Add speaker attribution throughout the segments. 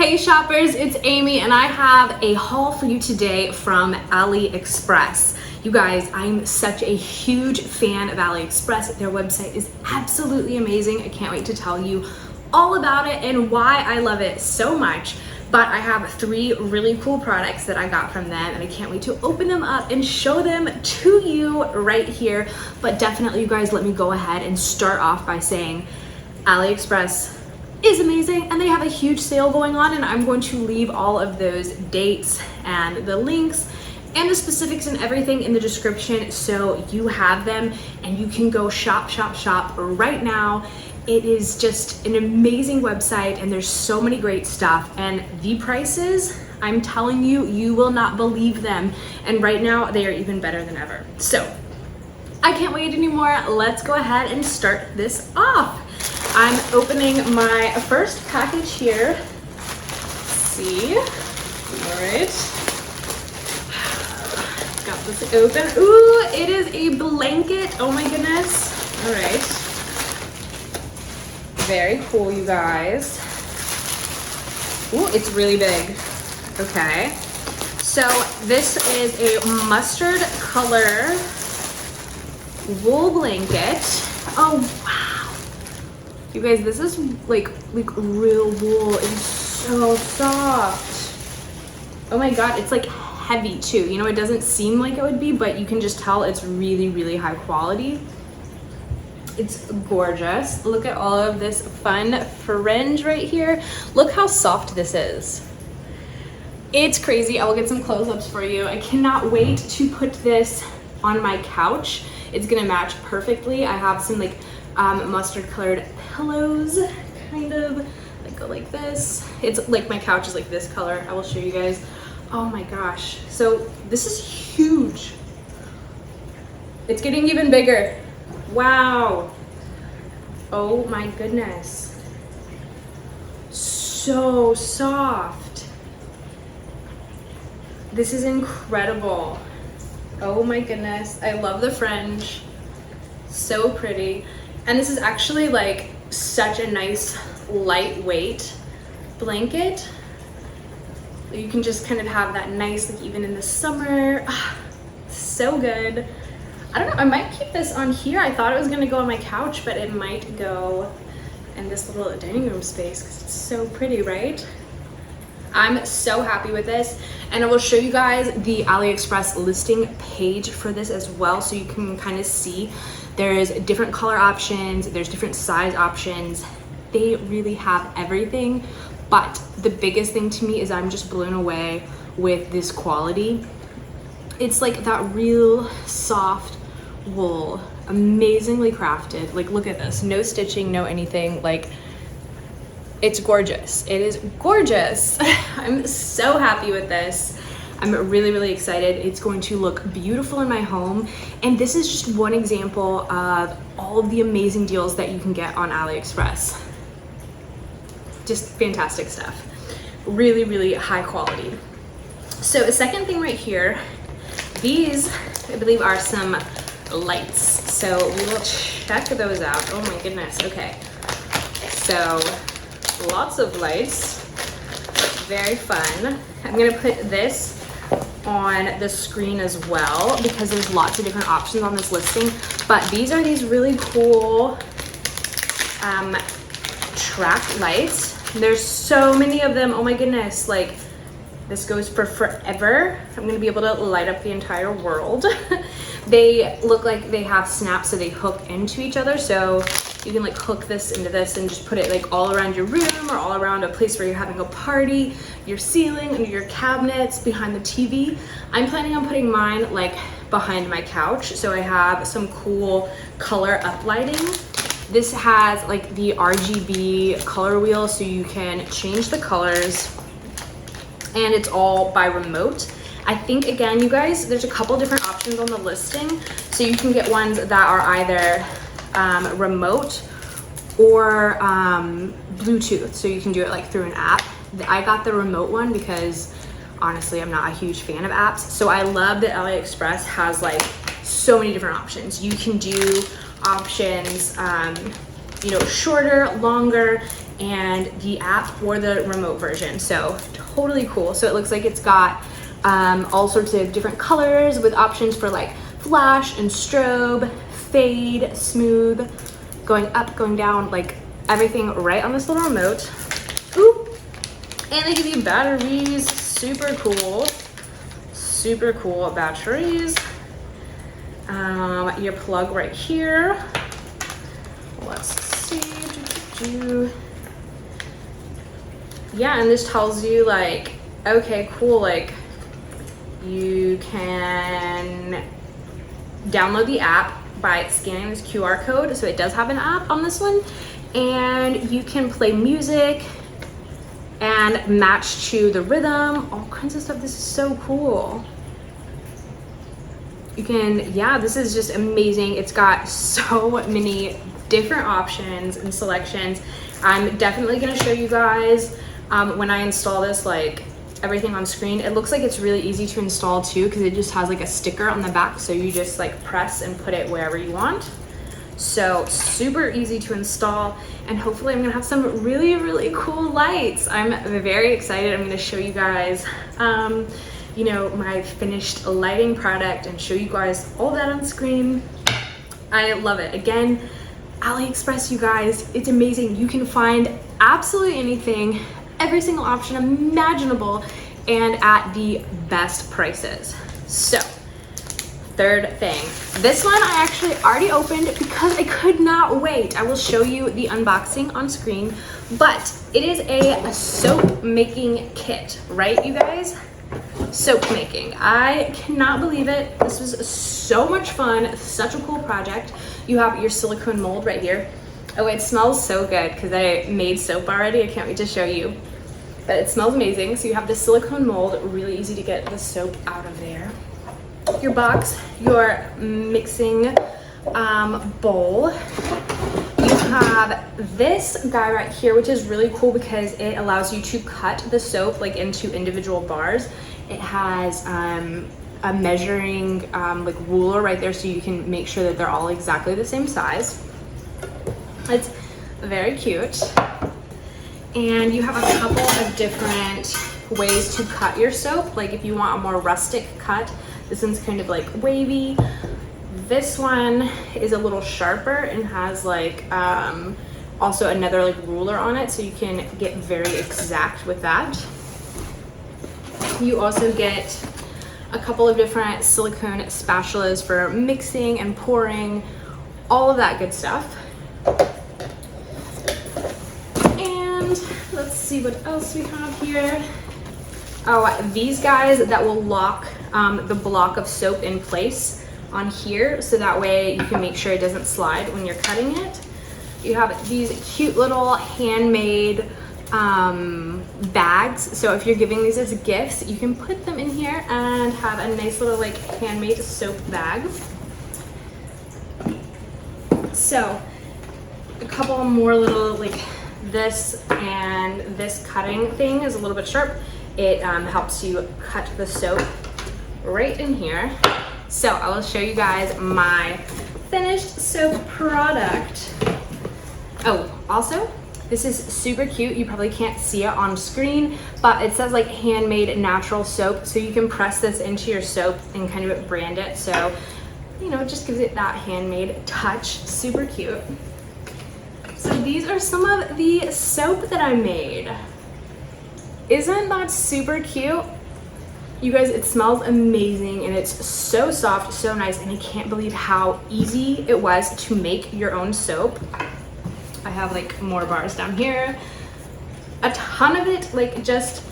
Speaker 1: Hey shoppers, it's Amy and I have a haul for you today from AliExpress. You guys, I'm such a huge fan of AliExpress. Their website is absolutely amazing. I can't wait to tell you all about it and why I love it so much. But I have 3 really cool products that I got from them and I can't wait to open them up and show them to you right here. But definitely you guys, let me go ahead and start off by saying AliExpress is amazing and they have a huge sale going on, and I'm going to leave all of those dates and the links and the specifics and everything in the description so you have them and you can go shop right now. It is just an amazing website and there's so many great stuff, and the prices, I'm telling you, you will not believe them, and right now they are even better than ever. So I can't wait anymore. Let's go ahead and start this off. I'm opening my first package here. Let's see. All right. Got this open. Ooh, it is a blanket. Oh my goodness. All right. Very cool, you guys. Ooh, it's really big. Okay. So this is a mustard color wool blanket. Oh, wow. You guys, this is like real wool. It's so soft. Oh my God, it's like heavy too. You know, it doesn't seem like it would be, but you can just tell it's really high quality. It's gorgeous. Look at all of this fun fringe right here. Look how soft this is. It's crazy. I will get some close-ups for you. I cannot wait to put this on my couch. It's gonna match perfectly. I have some like mustard colored pillows, kind of like go like this. It's like my couch is like this color. I will show you guys. Oh my gosh. So this is huge. It's getting even bigger. Wow. Oh my goodness. So soft. This is incredible. Oh my goodness. I love the fringe. So pretty. And this is actually like such a nice lightweight blanket. You can just kind of have that nice, like even in the summer. So good. I don't know, I might keep this on here. I thought it was gonna go on my couch, but it might go in this little dining room space because it's so pretty, right? I'm so happy with this, and I will show you guys the AliExpress listing page for this as well, so you can kind of see there's different color options, there's different size options. They really have everything, but the biggest thing to me is I'm just blown away with this quality. It's like that real soft wool, amazingly crafted. Like look at this, no stitching, no anything. Like it's gorgeous. It is gorgeous. I'm so happy with this. I'm really excited. It's going to look beautiful in my home. And this is just one example of all of the amazing deals that you can get on AliExpress. Just fantastic stuff. Really high quality. So the second thing right here, these I believe are some lights. So we will check those out. Oh my goodness. Okay. So lots of lights, very fun. I'm gonna put this on the screen as well because there's lots of different options on this listing, but these are these really cool track lights. There's so many of them. Oh my goodness, like this goes for forever. I'm gonna be able to light up the entire world. They look like they have snaps, so they hook into each other, so you can like hook this into this and just put it like all around your room or all around a place where you're having a party, your ceiling, under your cabinets, behind the TV. I'm planning on putting mine like behind my couch, so I have some cool color uplighting. This has like the RGB color wheel, so you can change the colors, and it's all by remote. I think, again, you guys, there's a couple different options on the listing, so you can get ones that are either remote or Bluetooth, so you can do it like through an app. I got the remote one because honestly I'm not a huge fan of apps, so I love that AliExpress has like so many different options. You can do options, you know, shorter, longer, and the app or the remote version. So totally cool. So it looks like it's got all sorts of different colors with options for like flash and strobe, fade, smooth, going up, going down, like everything right on this little remote. Ooh. And they give you batteries, super cool batteries. Your plug right here. Let's see. Yeah, and this tells you like, okay, cool, like you can download the app by scanning this QR code. So it does have an app on this one, and you can play music and match to the rhythm, all kinds of stuff. This is so cool. You can, yeah, this is just amazing. It's got so many different options and selections. I'm definitely gonna show you guys when I install this, like everything on screen. It looks like it's really easy to install too, because it just has like a sticker on the back, so you just like press and put it wherever you want. So super easy to install, and hopefully I'm gonna have some really cool lights. I'm very excited. I'm gonna show you guys you know, my finished lighting product and show you guys all that on screen. I love it. Again, AliExpress, you guys, it's amazing. You can find absolutely anything, every single option imaginable, and at the best prices. So, third thing. This one I actually already opened because I could not wait. I will show you the unboxing on screen, but it is a soap making kit, right, you guys? Soap making. I cannot believe it. This was so much fun, such a cool project. You have your silicone mold right here. Oh, it smells so good because I made soap already. I can't wait to show you. But it smells amazing. So you have the silicone mold, really easy to get the soap out of there. Your box, your mixing bowl. You have this guy right here, which is really cool because it allows you to cut the soap like into individual bars. It has a measuring like ruler right there, so you can make sure that they're all exactly the same size. It's very cute. And you have a couple of different ways to cut your soap. Like if you want a more rustic cut, this one's kind of like wavy. This one is a little sharper and has like also another like ruler on it, so you can get very exact with that. You also get a couple of different silicone spatulas for mixing and pouring, all of that good stuff. And let's see what else we have here. Oh, these guys that will lock the block of soap in place on here, so that way you can make sure it doesn't slide when you're cutting it. You have these cute little handmade bags, so if you're giving these as gifts, you can put them in here and have a nice little like handmade soap bag. So a couple more little, like this and this cutting thing is a little bit sharp. It helps you cut the soap right in here. So I will show you guys my finished soap product. Oh, also, this is super cute. You probably can't see it on screen, but it says like handmade natural soap. So you can press this into your soap and kind of brand it. So, you know, it just gives it that handmade touch. Super cute. So these are some of the soap that I made. Isn't that super cute? You guys, it smells amazing and it's so soft, so nice, and I can't believe how easy it was to make your own soap. I have like more bars down here. A ton of it, like just,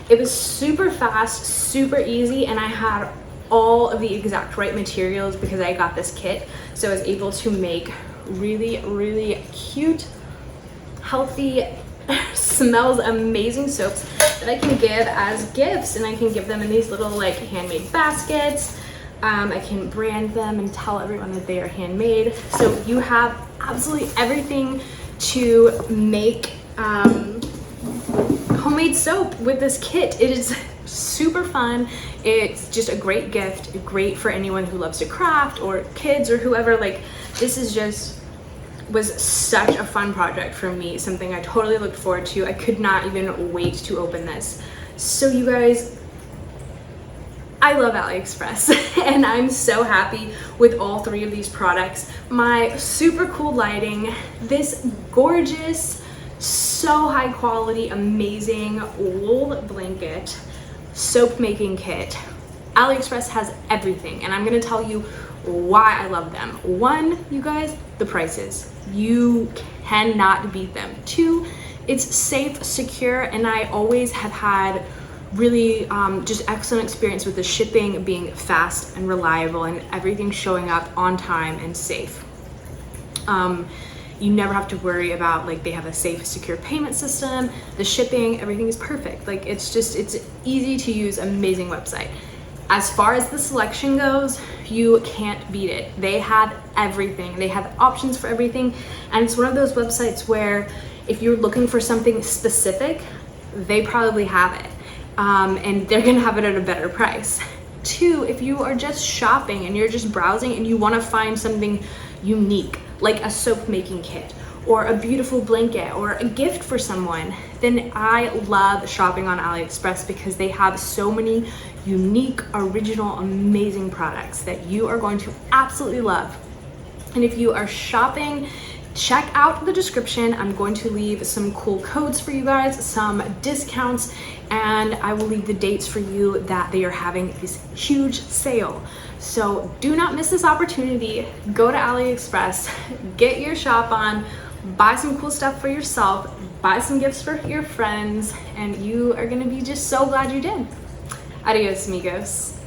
Speaker 1: it was super fast, super easy, and I had all of the exact right materials because I got this kit. So I was able to make really cute, healthy, smells amazing soaps that I can give as gifts, and I can give them in these little like handmade baskets. I can brand them and tell everyone that they are handmade. So you have absolutely everything to make homemade soap with this kit. It is super fun. It's just a great gift, great for anyone who loves to craft or kids or whoever. Like, this is just was such a fun project for me, something I totally looked forward to. I could not even wait to open this. So you guys, I love AliExpress and I'm so happy with all 3 of these products. My super cool lighting, this gorgeous, so high quality, amazing wool blanket, soap making kit. AliExpress has everything, and I'm gonna tell you why I love them. 1, you guys, the prices. You cannot beat them. 2, it's safe, secure, and I always have had really just excellent experience with the shipping being fast and reliable and everything showing up on time and safe. You never have to worry about, like, they have a safe, secure payment system, the shipping, everything is perfect. Like, it's easy to use, amazing website. As far as the selection goes, you can't beat it. They have everything. They have options for everything. And it's one of those websites where if you're looking for something specific, they probably have it. And they're gonna have it at a better price. 2, if you are just shopping and you're just browsing and you wanna find something unique, like a soap making kit or a beautiful blanket or a gift for someone, then I love shopping on AliExpress because they have so many unique, original, amazing products that you are going to absolutely love. And if you are shopping, check out the description. I'm going to leave some cool codes for you guys, some discounts, and I will leave the dates for you that they are having this huge sale. So do not miss this opportunity. Go to AliExpress, get your shop on, buy some cool stuff for yourself, buy some gifts for your friends, and you are gonna be just so glad you did. Adios, amigos.